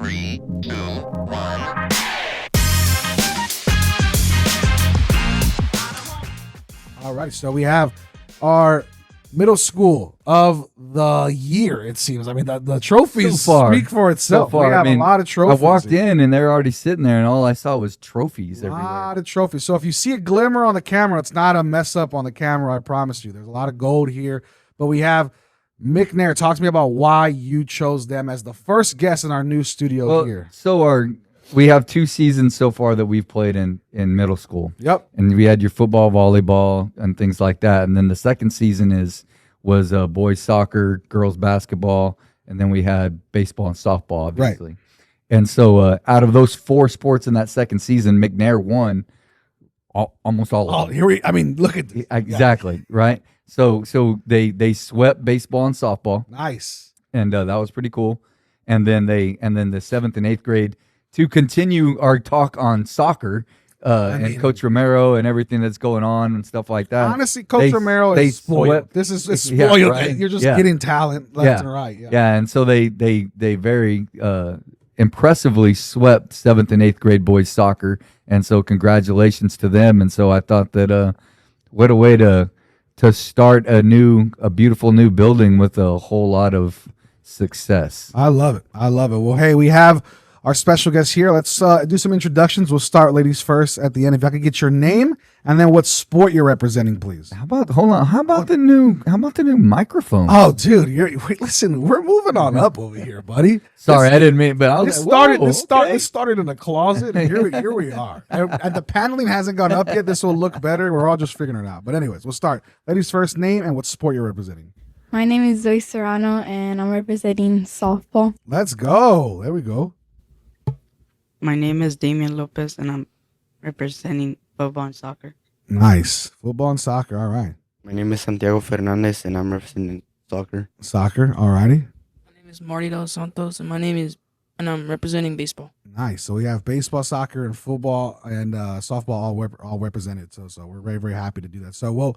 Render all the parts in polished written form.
3, 2, 1. All right, so we have our middle school of the year, it seems. I mean, the trophies speak for itself. We have a lot of trophies. I walked in and they're already sitting there, and all I saw was trophies everywhere. A lot of trophies. So if you see a glimmer on the camera, it's not a mess up on the camera, I promise you. There's a lot of gold here. But we have McNair. Talk to me about why you chose them as the first guest in our new studio here. So we have 2 seasons so far that we've played in middle school. Yep. And we had your football, volleyball, and things like that. And then the second season was boys soccer, girls basketball, and then we had baseball and softball, obviously. Right. And so out of those 4 sports in that second season, McNair won almost all of them. Look at this. Exactly, right? So they swept baseball and softball. Nice. And that was pretty cool. And then the 7th and 8th grade, to continue our talk on soccer, and Coach Romero and everything that's going on and stuff like that. Honestly, Coach Romero is spoiled. This is spoiled. Yeah, right? You're just getting talent left and right. Yeah, and so they very impressively swept 7th and 8th grade boys soccer, and so congratulations to them. And so I thought that what a way to start a beautiful new building with a whole lot of success. I love it. Well, hey, we have our special guest here. Let's do some introductions. We'll start ladies first at the end. If I could get your name and then what sport you're representing, please. How about the new microphone? Oh, dude, listen, we're moving on up over here, buddy. Sorry, I didn't mean, but I was this started in a closet, and here we are. And the paneling hasn't gone up yet. This will look better. We're all just figuring it out. But anyways, we'll start. Ladies first, name and what sport you're representing. My name is Zoe Serrano, and I'm representing softball. Let's go. There we go. My name is Damian Lopez, and I'm representing football and soccer. Nice. Football and soccer. All right. My name is Santiago Fernandez, and I'm representing soccer. Soccer. All righty. My name is Marty Dos Santos, and I'm representing baseball. Nice. So we have baseball, soccer, and football and softball all represented. So we're very, very happy to do that. So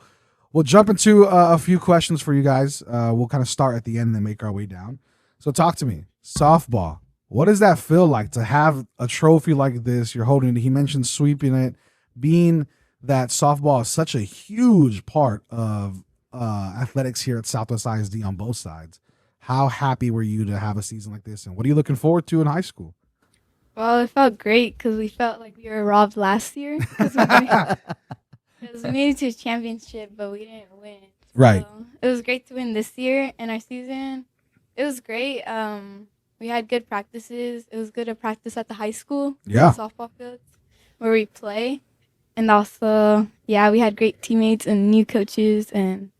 we'll jump into a few questions for you guys. We'll kind of start at the end and then make our way down. So talk to me. Softball. What does that feel like to have a trophy like this? You're holding it. He mentioned sweeping it, being that softball is such a huge part of athletics here at Southwest ISD on both sides. How happy were you to have a season like this? And what are you looking forward to in high school? Well, it felt great because we felt like we were robbed last year. Because we made it to a championship, but we didn't win. Right. So it was great to win this year. And our season, it was great. We had good practices. It was good to practice at the high school. Yeah. Softball fields where we play. And also, we had great teammates and new coaches and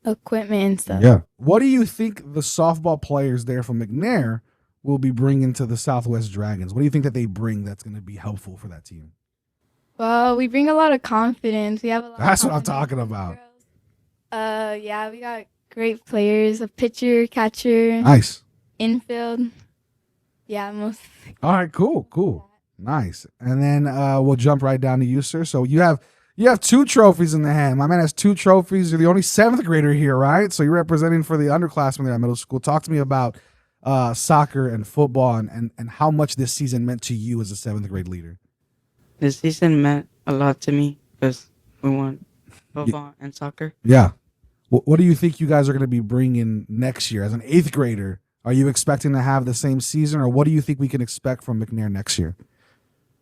equipment and stuff. Yeah. What do you think the softball players there from McNair will be bringing to the Southwest Dragons? What do you think that they bring that's going to be helpful for that team? Well, we bring a lot of confidence. We have a lot. That's of what I'm talking about. We got great players, a pitcher, catcher. Nice. Infield. Yeah, most. All right, cool. Nice. And then we'll jump right down to you, sir. So you have 2 trophies in the hand. My man has 2 trophies. You're the only 7th grader here, right? So you're representing for the underclassmen there at middle school. Talk to me about soccer and football and how much this season meant to you as a 7th grade leader. This season meant a lot to me because we won football and soccer. Yeah. What do you think you guys are going to be bringing next year as an 8th grader? Are you expecting to have the same season, or what do you think we can expect from McNair next year?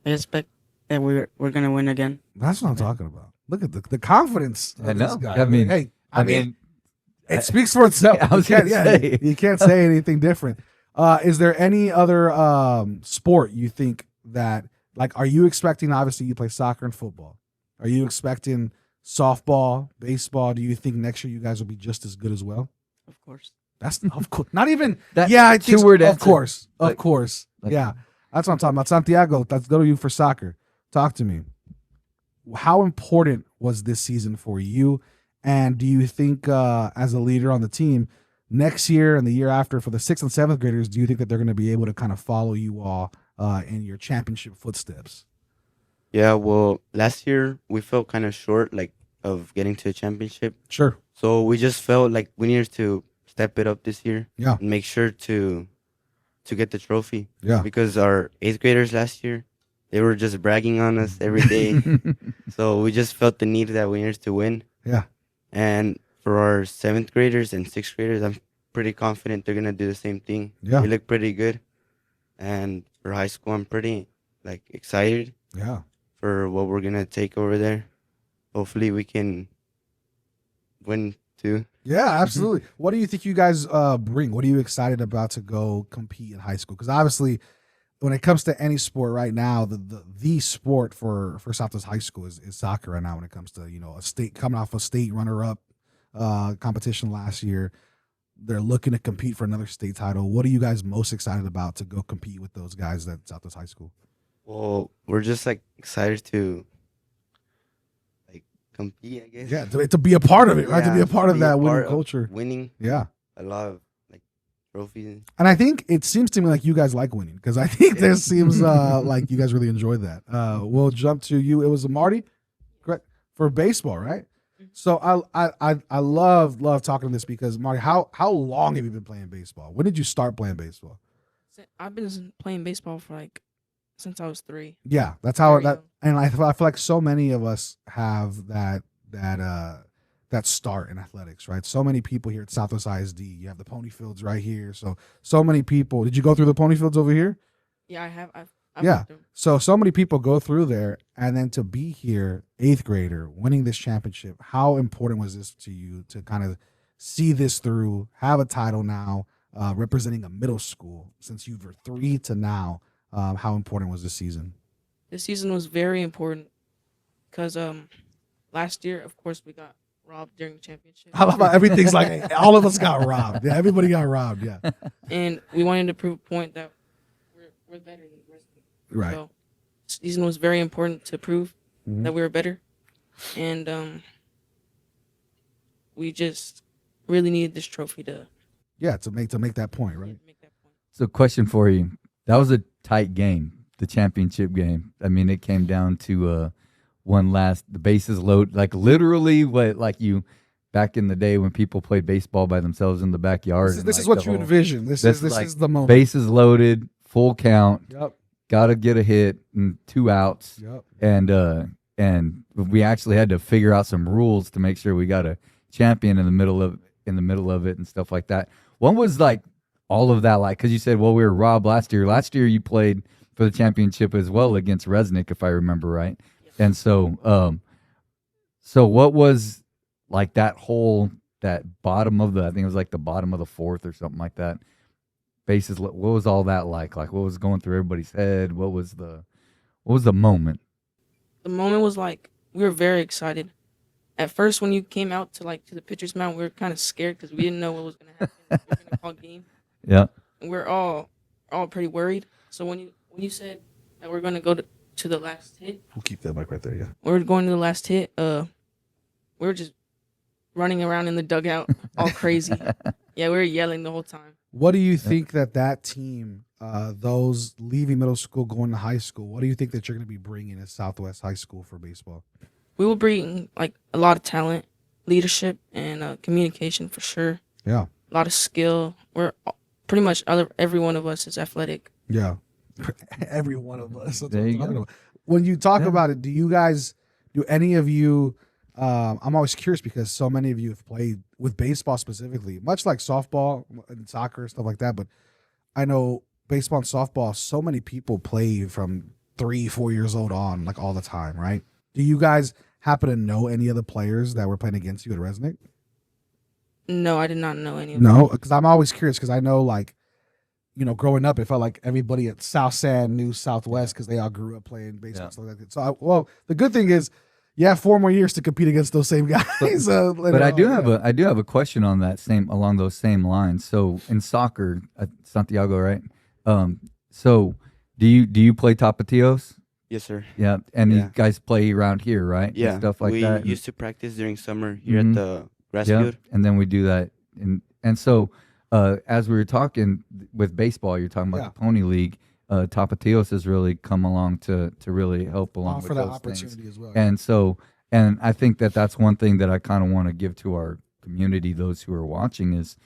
I expect that we're going to win again. That's what I'm talking about. Look at the confidence of this guy. I mean, it speaks for itself. You can't say anything different. Is there any other sport you think that, like, are you expecting, obviously you play soccer and football. Are you expecting softball, baseball? Do you think next year you guys will be just as good as well? Of course. That's of course not even. That I think two-word of answer. course, Like- of course. like- Yeah, that's what I'm talking about. Santiago, let's go to you for soccer. Talk to me. How important was this season for you? And do you think, as a leader on the team, next year and the year after for the 6th and 7th graders, do you think that they're going to be able to kind of follow you all in your championship footsteps? Yeah, well, last year we felt kind of short, like, of getting to a championship. Sure. So we just felt like we needed to step it up this year. Yeah. And make sure to to get the trophy. Yeah. Because our 8th graders last year, they were just bragging on us every day. So we just felt the need that we needed to win. Yeah. And for our 7th graders and 6th graders, I'm pretty confident they're gonna do the same thing. Yeah. They look pretty good. And for high school, I'm pretty excited Yeah. for what we're gonna take over there. Hopefully, we can win too. Yeah, absolutely. What do you think you guys bring? What are you excited about to go compete in high school? Because obviously, when it comes to any sport right now, the sport for Southwest High School is soccer right now. When it comes to a state coming off a state runner up competition last year, they're looking to compete for another state title. What are you guys most excited about to go compete with those guys at Southwest High School? Well, we're just excited to compete, I guess. Yeah, to be a part of it, right? To be a part of be that winning part of culture. Winning Yeah. a lot of trophies. And I think it seems to me like you guys like winning because I think there seems like you guys really enjoy that. We'll jump to you. It was Marty, correct, for baseball, right? So I love talking to this because Marty, how long have you been playing baseball? When did you start playing baseball? I've been playing baseball for since I was 3. Yeah, that's how Very that. young. And I feel like so many of us have that start in athletics, right? So many people here at Southwest ISD. You have the pony fields right here. So many people. Did you go through the pony fields over here? Yeah, I have. I've Yeah. went through. So many people go through there, and then to be here, 8th grader, winning this championship. How important was this to you to kind of see this through, have a title now, representing a middle school since you were 3 to now? How important was this season? This season was very important because last year, of course, we got robbed during the championship. How about everything's like all of us got robbed? Yeah, everybody got robbed. Yeah, And we wanted to prove a point that we're better than the rest of them. right. So season was very important to prove Mhm. that we were better, and we just really needed this trophy to Yeah, to make that point, right? make that point. So, question for you: that was a tight game, the championship game. I mean, it came down to the bases load, literally you back in the day when people played baseball by themselves in the backyard. This is what you envision. This is the moment. Bases loaded, full count. Yep. Got to get a hit and 2 outs. Yep. And we actually had to figure out some rules to make sure we got a champion in the middle of it and stuff like that. What was all of that like? Because you said, well, we were robbed last year. Last year you played for the championship as well against Resnick, if I remember right. And so, so what was that bottom of I think it was the bottom of the 4th or something like that. Bases, what was all that like? What was going through everybody's head? What was the moment? The moment was we were very excited. At first, when you came out to the pitcher's mound, we were kind of scared because we didn't know what was going to happen. We were going to call game, Yeah. and we're all pretty worried. So when you said that we're going to go to the last hit, We'll keep that mic right there. Yeah. we were going to the last hit. We were just running around in the dugout, all crazy. Yeah, we were yelling the whole time. What do you think that team, those leaving middle school, going to high school, what do you think that you're going to be bringing at Southwest High School for baseball? We will bring a lot of talent, leadership, and communication for sure. Yeah. A lot of skill. We're pretty much every one of us is athletic. Yeah. Every one of us. That's There what I'm you talking go. about. When you talk Yeah. about it, do any of you, I'm always curious because so many of you have played with baseball specifically, much like softball and soccer and stuff like that. But I know baseball and softball, so many people play from 3-4 years old on all the time, right? Do you guys happen to know any of the players that were playing against you at Resnick? No, I did not know any of them. No, because I'm always curious because I know growing up, it felt like everybody at South San knew Southwest because they all grew up playing baseball. Yeah. And stuff like that. So, the good thing is, you have 4 more years to compete against those same guys. But I do have a question on along those same lines. So in soccer, Santiago, right? So do you play Tapatios? Yes, sir. Yeah, and Yeah. you guys play around here, right? And Yeah, stuff like we that. used to practice during summer here Mhm. at the grass Yeah, field. and then we do that, and so as we were talking with baseball, you're talking about Yeah. the Pony League. Tapatios has really come along to really help along with for that those things. opportunity as well. And I think that's one thing that I kind of want to give to our community, those who are watching, is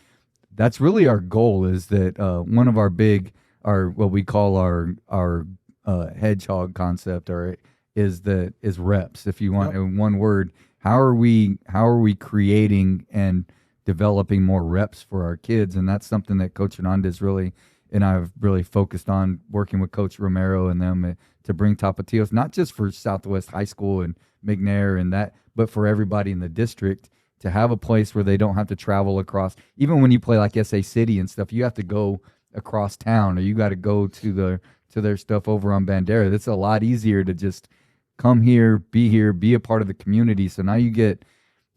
that's really our goal, is that one of our big our what we call our hedgehog concept, or is reps. If you want in one word, how are we creating and developing more reps for our kids? And that's something that Coach Hernandez and I've really focused on, working with Coach Romero and them to bring Tapatios, not just for Southwest High School and McNair and that, but for everybody in the district, to have a place where they don't have to travel across. Even when you play like SA City and stuff, you have to go across town, or you got to go to their stuff over on Bandera. That's a lot easier to just come here, be a part of the community. So now you get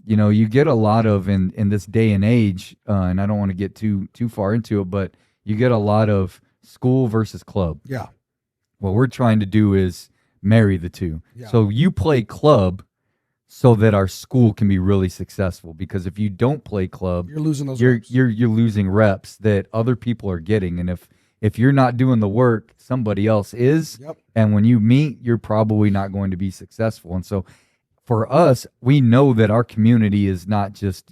a lot of in this day and age, and I don't want to get too far into it, but you get a lot of school versus club. Yeah. What we're trying to do is marry the two. Yeah. So you play club so that our school can be really successful, because if you don't play club, You're losing those you're reps. you're losing reps that other people are getting. And if you're not doing the work, somebody else is. Yep. And when you meet, you're probably not going to be successful. And so for us, we know that our community is not just,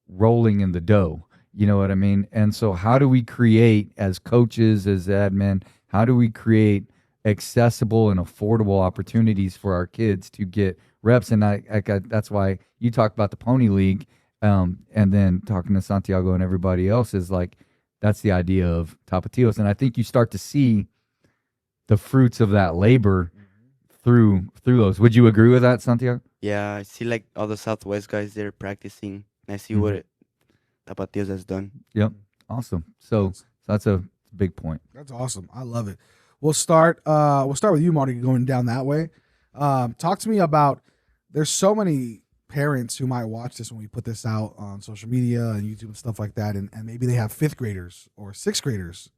rolling in the dough. You know what I mean? And so how do we create, as coaches, as admin, how do we create accessible and affordable opportunities for our kids to get reps? And that's why you talk about the Pony League, and then talking to Santiago and everybody else is like, that's the idea of Tapatios. And I think you start to see the fruits of that labor through those. Would you agree with that, Santiago? Yeah, I see like all the Southwest guys there practicing, and I see what Tapatios has done. Yep. Awesome. So that's a big point. That's awesome. I love it. We'll start with you, Marty, going down that way. Talk to me about, there's so many parents who might watch this when we put this out on social media and YouTube and stuff like that, and maybe they have 5th graders or 6th graders,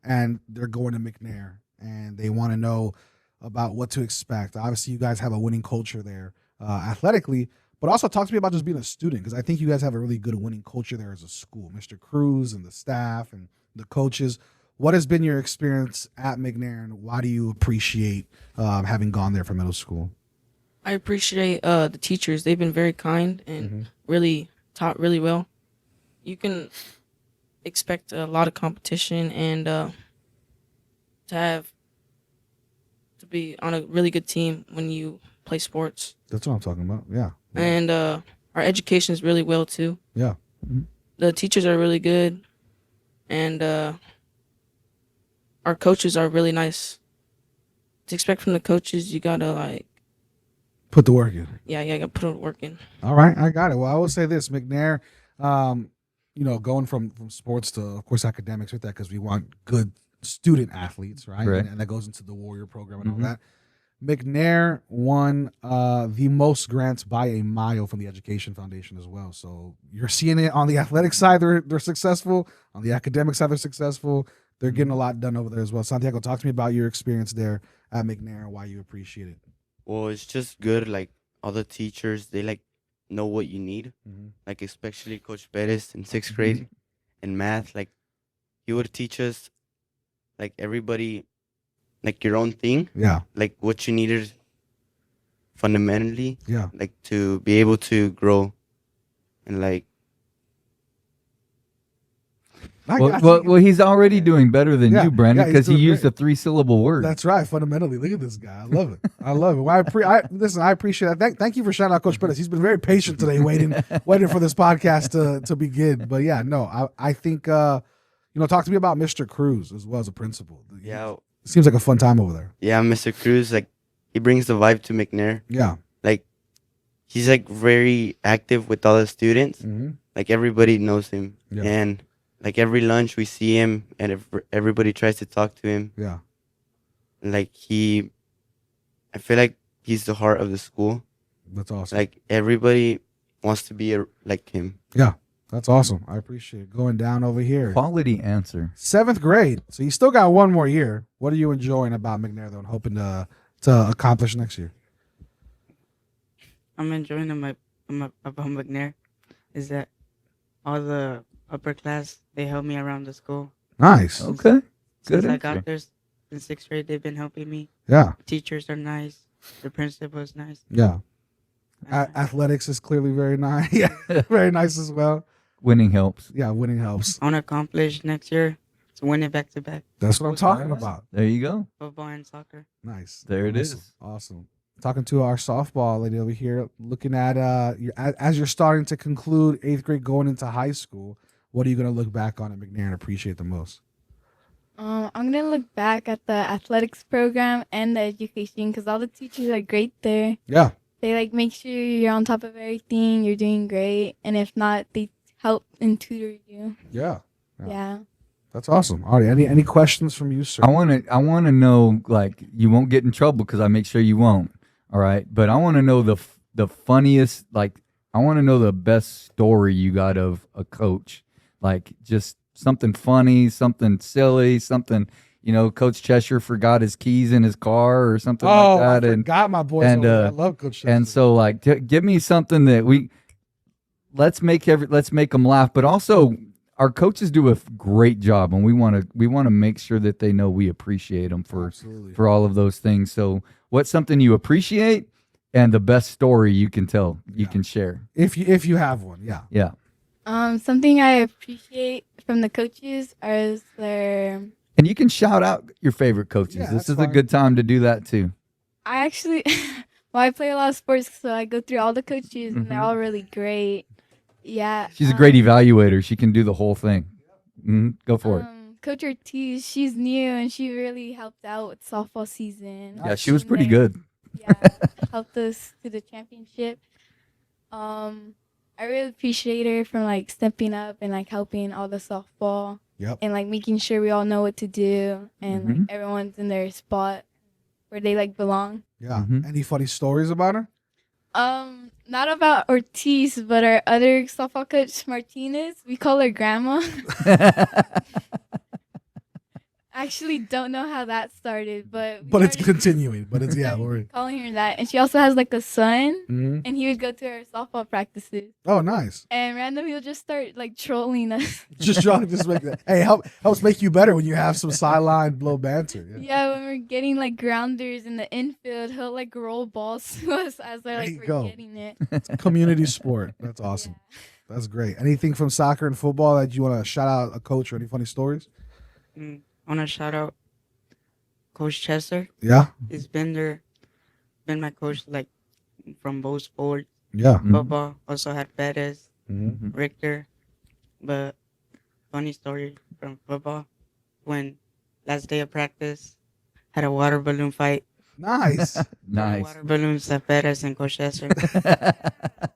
and they're going to McNair, and they want to know about what to expect. Obviously, you guys have a winning culture there athletically, but also talk to me about just being a student, because I think you guys have a really good winning culture there as a school. Mr. Cruz and the staff and the coaches. What has been your experience at McNair, and why do you appreciate having gone there for middle school? I appreciate the teachers. They've been very kind and really taught really well. You can expect a lot of competition and to be on a really good team when you play sports. That's what I'm talking about. Yeah. And our education is really well too. Yeah. The teachers are really good, and our coaches are really nice. To expect from the coaches, you gotta Put the work in. you gotta put the work in. All right, I got it. Well, I will say this, McNair, going from sports to, of course, academics with that, because we want good student athletes, right? Right. And that goes into the Warrior program and all that. McNair won the most grants by a mile from the Education Foundation as well. So you're seeing it on the athletic side, they're successful. On the academic side, they're successful. They're getting a lot done over there as well. Santiago, talk to me about your experience there at McNair and why you appreciate it. Well, it's just good. Like all the teachers, they know what you need. Like especially Coach Perez in 6th grade in math. Like he would teach us, like everybody, like your own thing. Yeah. Like what you needed fundamentally. Yeah. Like to be able to grow, and like. Well, he's already doing better than you, Brandon, he's because he doing used great. a 3-syllable word. That's right. Fundamentally, look at this guy. I love it. I love it. Well, I appreciate that. Thank you for shouting out Coach Perez. He's been very patient today, waiting for this podcast to begin. But yeah, no, I think talk to me about Mr. Cruz as well as a principal. Yeah. It seems like a fun time over there. Yeah, Mr. Cruz, like he brings the vibe to McNair. Yeah. Like he's like very active with all the students. Like everybody knows him. Yeah. And like every lunch we see him, and everybody tries to talk to him. Yeah. Like I feel like he's the heart of the school. That's awesome. Like everybody wants to be like him. Yeah. That's awesome. I appreciate it. Going down over here. Quality answer. 7th grade. So you still got one more year. What are you enjoying about McNair, though, and hoping to accomplish next year? I'm enjoying about McNair is that all the upper class, they help me around the school. Nice. Okay. Good Since I answer. got there in 6th grade, they've been helping me. Yeah. Teachers are nice. The principal is nice. Yeah. Athletics is clearly very nice. Yeah. Very nice as well. Winning helps. Yeah, winning helps. I want to accomplish next year to win it back to back. That's what I'm talking about. There you go. Football and soccer. Nice. There it Awesome. is. Awesome. Talking to our softball lady over here, looking at as you're starting to conclude 8th grade, going into high school. What are you going to look back on at McNair and appreciate the most? I'm gonna look back at the athletics program and the education because all the teachers are great there. Yeah. They like make sure you're on top of everything, you're doing great, and if not, they help and tutor you. Yeah. Yeah. That's awesome. All right. Any questions from you, sir? I want to know, like, you won't get in trouble because I make sure you won't. All right, but I want to know the funniest, like, I want to know the best story you got of a coach, like just something funny, something silly, something. Coach Cheshire forgot his keys in his car or something like that. I forgot my boys. and, I love Coach Cheshire. And so, like, give me something that let's make them laugh, but also our coaches do a great job, and we want to make sure that they know we appreciate them for all of those things. So, what's something you appreciate, and the best story you can tell, you can share, if you have one, yeah. Yeah. Something I appreciate from the coaches is their. And you can shout out your favorite coaches. Yeah, This that's is fine. a good time to do that too. I actually, well, I play a lot of sports, so I go through all the coaches, and they're all really great. Yeah. She's a great evaluator. She can do the whole thing. Go for it. Coach Ortiz, she's new, and she really helped out with softball season. Yeah, she was And pretty then, good. Yeah, helped us to the championship. I really appreciate her from like stepping up and like helping all the softball. Yep. And like making sure we all know what to do and like everyone's in their spot where they like belong. Yeah. Any funny stories about her? Not about Ortiz, but our other softball coach Martinez. We call her Grandma. Actually, don't know how that started, but It's continuing. But it's we're calling her that. And she also has like a son, and he would go to her softball practices. Oh, nice. And randomly, he'll just start like trolling us. Just trying to just make that. Hey, helps make you better when you have some sideline blow banter. Yeah. Yeah, when we're getting like grounders in the infield, he'll like roll balls to us as they're There like you go. we're getting it. It's a community sport. That's awesome. Yeah. That's great. Anything from soccer and football that you want to shout out a coach or any funny stories? I want to shout out Coach Chester. Yeah. He's been my coach like from both sports. Yeah. Football also had Perez, Mm-hmm. Richter. But funny story from football, when last day of practice, had a water balloon fight. Nice. Nice. Water balloons at Perez and Coach Chester.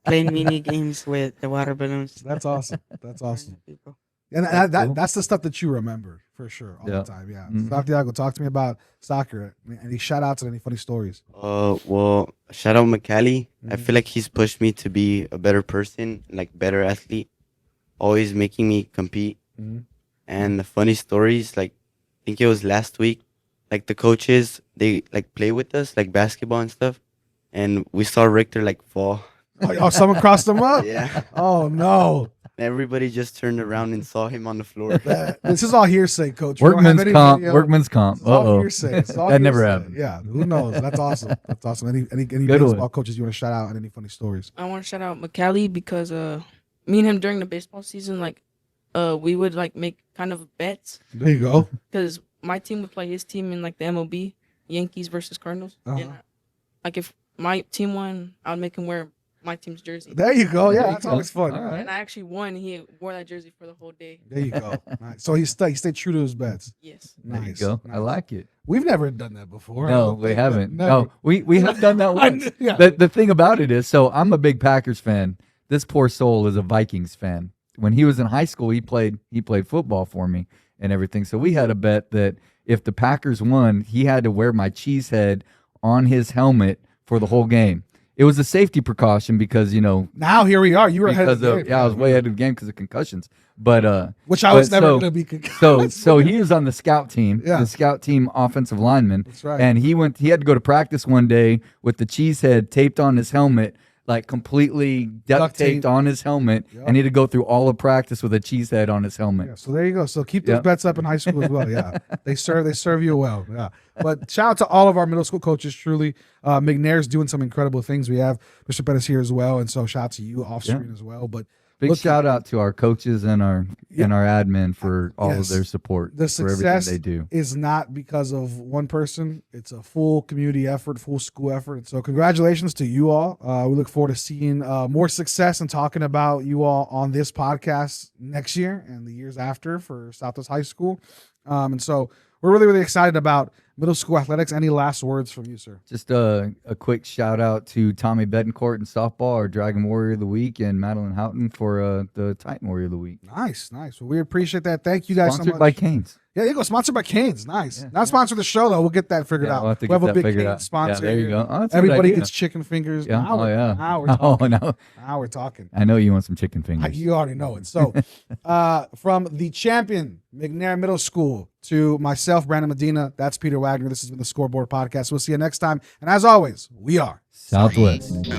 Playing mini games with the water balloons. That's awesome. That's awesome. People. And That's that, cool. that's the stuff that you remember for sure all Yeah. the time. Yeah. Mhm. Santiago, talk to me about soccer. Any shout outs and any funny stories? Well, shout out McCallie. I Mhm. feel like he's pushed me to be a better person, like better athlete, always making me compete. Mhm. And the funny stories, like I think it was last week, like the coaches, they like play with us, like basketball and stuff. And we saw Richter like fall. Oh, someone crossed them up? Yeah. Oh, no. Everybody just turned around and saw him on the floor. This is all hearsay, coach. We don't have Workman's any comp. video. Workman's comp. It's all Uh-oh. hearsay. It's all That never hearsay. happened. Yeah, who knows? That's awesome. That's awesome. Any Good baseball one. coaches you want to shout out and any funny stories? I want to shout out McCallie because me and him during the baseball season, like, we would like make kind of bets There you go. because my team would play his team in like the MLB, Yankees versus Cardinals. Uh-huh. And like if my team won, I would make him wear my team's jersey. There you go. There Yeah, you that's go. always fun. All right. And I actually won. He wore that jersey for the whole day. There you go. Nice. So he stayed true to his bets. Yes. There you Nice. go. Nice. I like it. We've never done that before. I No, don't we think. haven't. Never. No, we have done that once. Yeah. The thing about it is, so I'm a big Packers fan. This poor soul is a Vikings fan. When he was in high school, he played football for me and everything. So we had a bet that if the Packers won, he had to wear my cheese head on his helmet for the whole game. It was a safety precaution because, Now here we are. You were ahead of because the of, game. I was way ahead of the game because of concussions. But Which I was but never so- going to be. so he was on the scout team, Yeah. the scout team offensive lineman. That's right. And he had to go to practice one day with the cheese head taped on his helmet, like completely duct Duct tape. taped on his helmet, Yep. and he had to go through all of practice with a cheese head on his helmet. Yeah, so there you go. So keep those Yeah. bets up in high school as well. Yeah, they serve you well. Yeah, but shout out to all of our middle school coaches. Truly, McNair's doing some incredible things. We have Mr. Pettis here as well, and so shout out to you off screen as well. But Big Look, shout out to our coaches and our admin for all Yes. of their support The for everything success they do. is not because of one person. It's a full community effort, full school effort. And so congratulations to you all. We look forward to seeing more success and talking about you all on this podcast next year and the years after for Southwest High School. And so we're really, really excited about middle school athletics. Any last words from you, sir? Just a quick shout out to Tommy Betancourt in softball, our Dragon Warrior of the Week, and Madeline Houghton for the Titan Warrior of the Week. Nice. Well, we appreciate that. Thank you guys so Sponsored much. by Canes. Yeah, there you go. Sponsored by Canes. Nice. Yeah, Not sponsored the show, though. We'll get that figured Yeah, out. we'll have to We have get a that big figured Canes out. sponsor. Yeah, there you here. go. Oh, that's a good Everybody idea. gets chicken fingers. Yeah. Now we're Oh, talking. no. Now we're talking. I know you want some chicken fingers. You already know it. So, from the champion, McNair Middle School, to myself, Brandon Medina, that's Peter Wagner. This has been the Scoreboard Podcast. We'll see you next time. And as always, we are Southwest. 2,